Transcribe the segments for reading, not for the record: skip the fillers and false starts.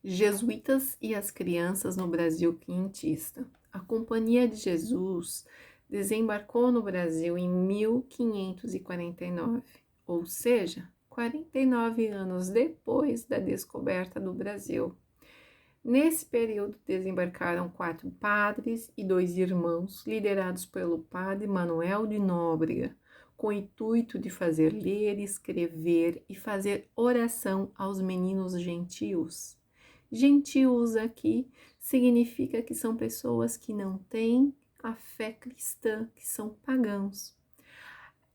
Jesuítas e as crianças no Brasil quinhentista. A Companhia de Jesus desembarcou no Brasil em 1549, ou seja, 49 anos depois da descoberta do Brasil. Nesse período desembarcaram 4 padres e 2 irmãos, liderados pelo padre Manuel de Nóbrega, com o intuito de fazer ler, escrever e fazer oração aos meninos gentios. Gentios aqui significa que são pessoas que não têm a fé cristã, que são pagãos.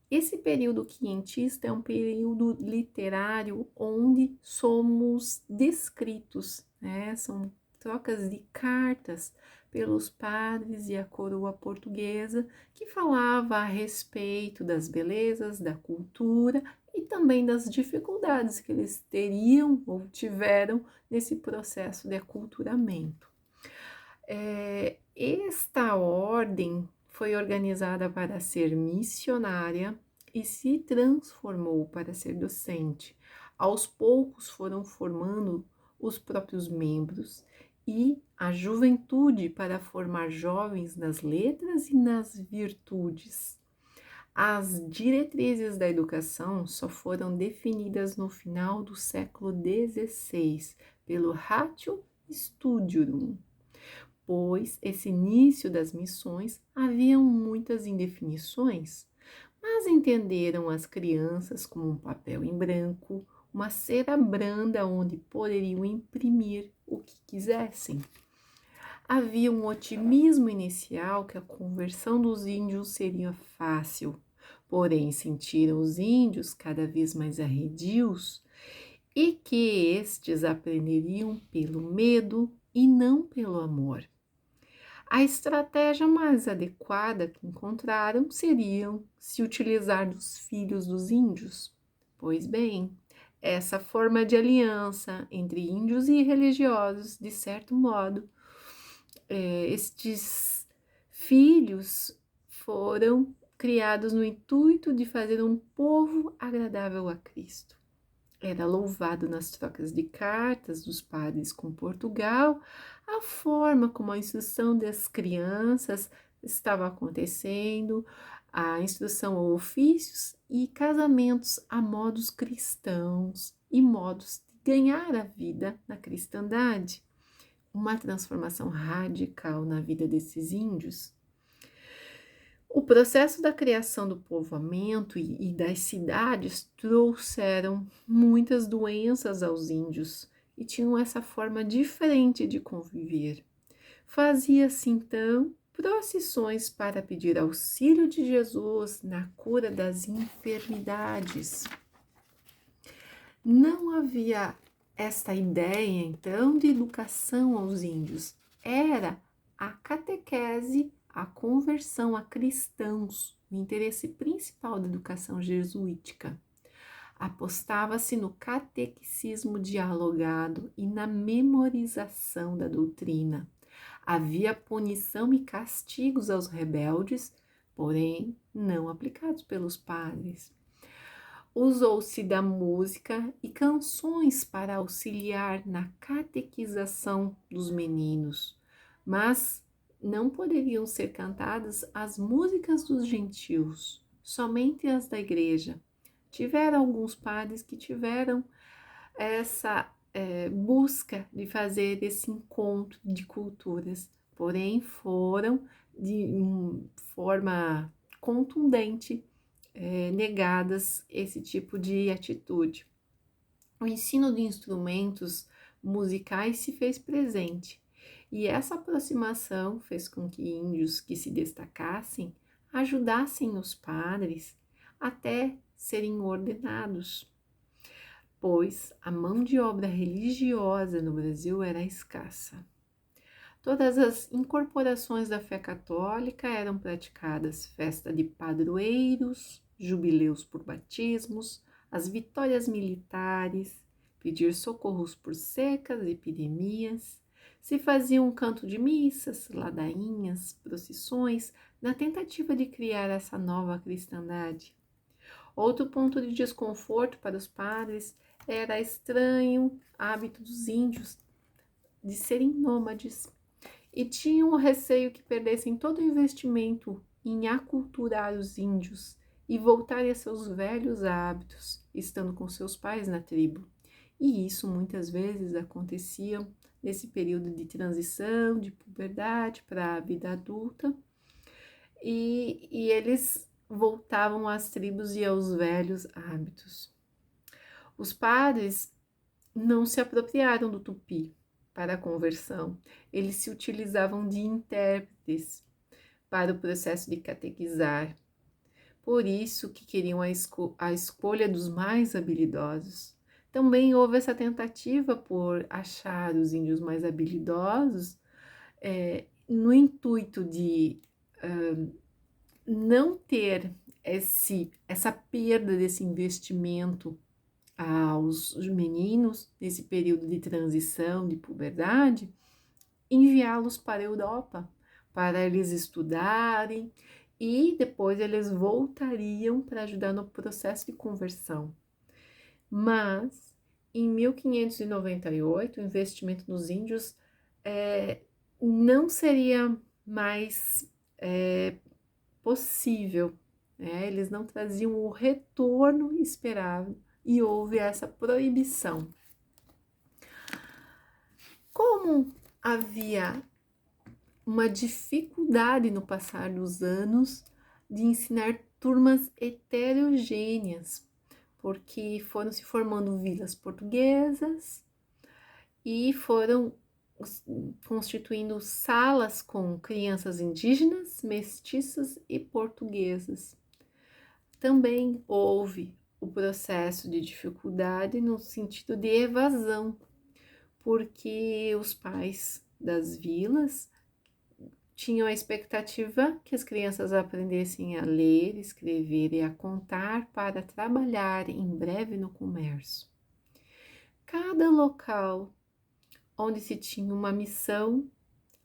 Esse período quinhentista é um período literário onde somos descritos, né? São trocas de cartas pelos padres e a coroa portuguesa que falava a respeito das belezas, da cultura e também das dificuldades que eles teriam ou tiveram nesse processo de aculturamento. Esta ordem foi organizada para ser missionária e se transformou para ser docente. Aos poucos foram formando os próprios membros e a juventude para formar jovens nas letras e nas virtudes. As diretrizes da educação só foram definidas no final do século XVI pelo Ratio Studiorum, pois esse início das missões haviam muitas indefinições, mas entenderam as crianças como um papel em branco, uma cera branda onde poderiam imprimir o que quisessem. Havia um otimismo inicial que a conversão dos índios seria fácil, porém sentiram os índios cada vez mais arredios e que estes aprenderiam pelo medo e não pelo amor. A estratégia mais adequada que encontraram seria se utilizar dos filhos dos índios. Pois bem, essa forma de aliança entre índios e religiosos, de certo modo, estes filhos foram criados no intuito de fazer um povo agradável a Cristo. Era louvado nas trocas de cartas dos padres com Portugal a forma como a instrução das crianças estava acontecendo, a instrução a ofícios e casamentos a modos cristãos e modos de ganhar a vida na cristandade. Uma transformação radical na vida desses índios. O processo da criação do povoamento e das cidades trouxeram muitas doenças aos índios e tinham essa forma diferente de conviver. Fazia-se então procissões para pedir auxílio de Jesus na cura das enfermidades. Não havia esta ideia então de educação aos índios, era a catequese, a conversão a cristãos, o interesse principal da educação jesuítica. Apostava-se no catequicismo dialogado e na memorização da doutrina. Havia punição e castigos aos rebeldes, porém não aplicados pelos padres. Usou-se da música e canções para auxiliar na catequização dos meninos, mas não poderiam ser cantadas as músicas dos gentios, somente as da igreja. Tiveram alguns padres que tiveram essa busca de fazer esse encontro de culturas, porém foram de forma contundente negadas esse tipo de atitude. O ensino de instrumentos musicais se fez presente e essa aproximação fez com que índios que se destacassem ajudassem os padres até serem ordenados, pois a mão de obra religiosa no Brasil era escassa. Todas as incorporações da fé católica eram praticadas: festa de padroeiros, jubileus por batismos, as vitórias militares, pedir socorros por secas, epidemias. Se fazia um canto de missas, ladainhas, procissões, na tentativa de criar essa nova cristandade. Outro ponto de desconforto para os padres era estranho hábito dos índios de serem nômades e tinham o receio que perdessem todo o investimento em aculturar os índios e voltarem a seus velhos hábitos, estando com seus pais na tribo. E isso muitas vezes acontecia nesse período de transição, de puberdade para a vida adulta, e eles voltavam às tribos e aos velhos hábitos. Os padres não se apropriaram do tupi para a conversão, eles se utilizavam de intérpretes para o processo de catequizar. Por isso que queriam a escolha dos mais habilidosos. Também houve essa tentativa por achar os índios mais habilidosos, no intuito de não ter essa perda desse investimento aos meninos nesse período de transição, de puberdade, enviá-los para a Europa, para eles estudarem e depois eles voltariam para ajudar no processo de conversão. Mas, em 1598, o investimento nos índios não seria mais possível, né? Eles não traziam o retorno esperado e houve essa proibição. Como havia uma dificuldade no passar dos anos de ensinar turmas heterogêneas, porque foram se formando vilas portuguesas e foram constituindo salas com crianças indígenas, mestiças e portuguesas. Também houve o processo de dificuldade no sentido de evasão, porque os pais das vilas tinham a expectativa que as crianças aprendessem a ler, escrever e a contar para trabalhar em breve no comércio. Cada local onde se tinha uma missão,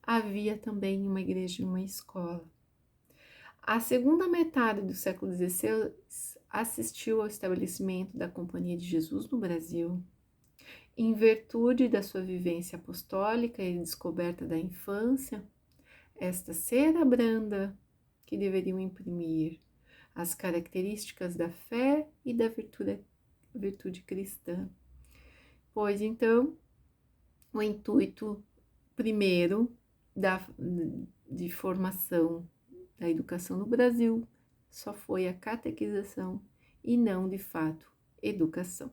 havia também uma igreja e uma escola. A segunda metade do século XVI assistiu ao estabelecimento da Companhia de Jesus no Brasil. Em virtude da sua vivência apostólica e descoberta da infância, esta cera branda que deveriam imprimir as características da fé e da virtude cristã. Pois então, o intuito primeiro de formação da educação no Brasil só foi a catequização e não, de fato, educação.